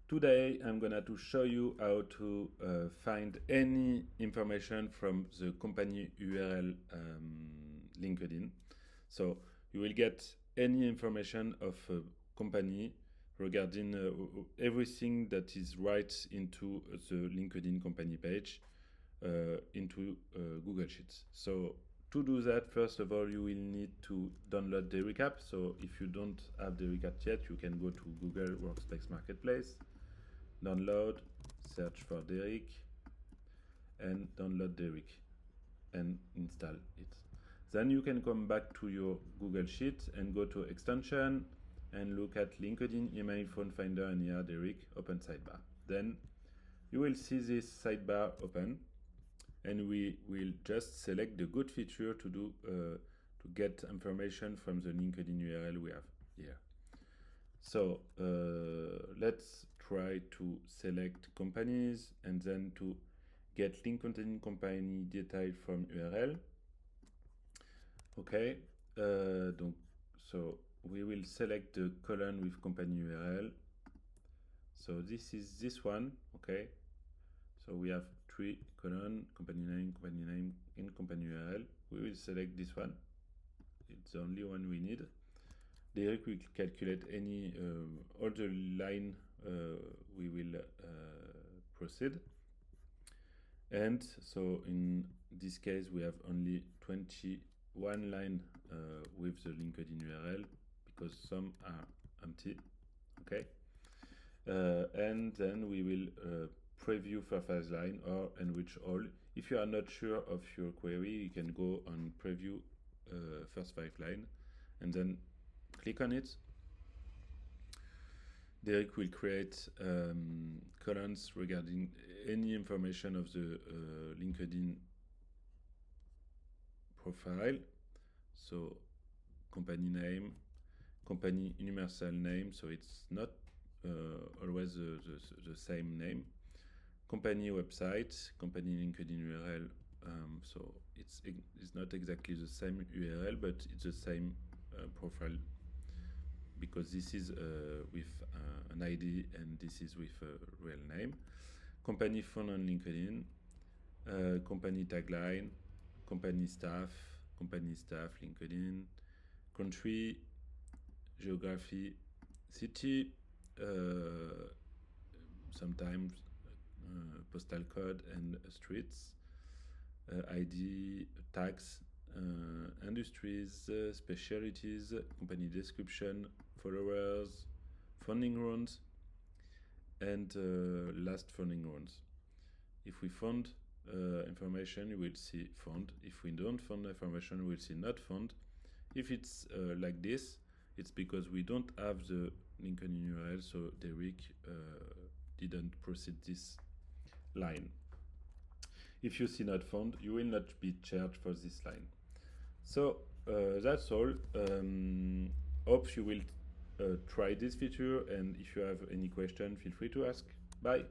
Today I'm gonna to show you how to find any information from the company URL LinkedIn. So you will get any information of a company regarding everything that is right into the LinkedIn company page into Google Sheets. So to do that, first of all, you will need to download Derrick app. So if you don't have Derrick app yet, you can go to Google Workspace Marketplace, download, search for Derrick, and download Derrick and install it. Then you can come back to your Google Sheet and go to extension and look at LinkedIn, email, phone finder, and here Derrick, open sidebar. Then you will see this sidebar open, and we will just select the good feature to do to get information from the LinkedIn URL we have here. So let's try to select companies and then to get LinkedIn company detail from URL. Okay, so we will select the column with company URL. So this is this one, okay. So we have 3 column, company name, and company URL. We will select this one. It's the only one we need. Derrick will calculate any all the line we will proceed. And so in this case we have only 21 line with the LinkedIn URL because some are empty. Okay, and then we will preview for first line or enrich all. If you are not sure of your query, you can go on preview first 5 line and then click on it. Derrick will create columns regarding any information of the LinkedIn profile. So company name, company universal name, so it's not always the same name. Company website, company LinkedIn URL, so it's not exactly the same URL, but it's the same profile because this is with an ID and this is with a real name. Company phone on LinkedIn, company tagline, company staff, LinkedIn, country, geography, city, sometimes postal code and streets, ID, tax, industries, specialties, company description, followers, funding rounds, and last funding rounds. If we found information, you will see found. If we don't find information, we will see not found. If it's like this, it's because we don't have the LinkedIn URL, so Derrick didn't proceed this line. If you see not found, you will not be charged for this line. So that's all. Hope you will try this feature, and if you have any question, feel free to ask. Bye.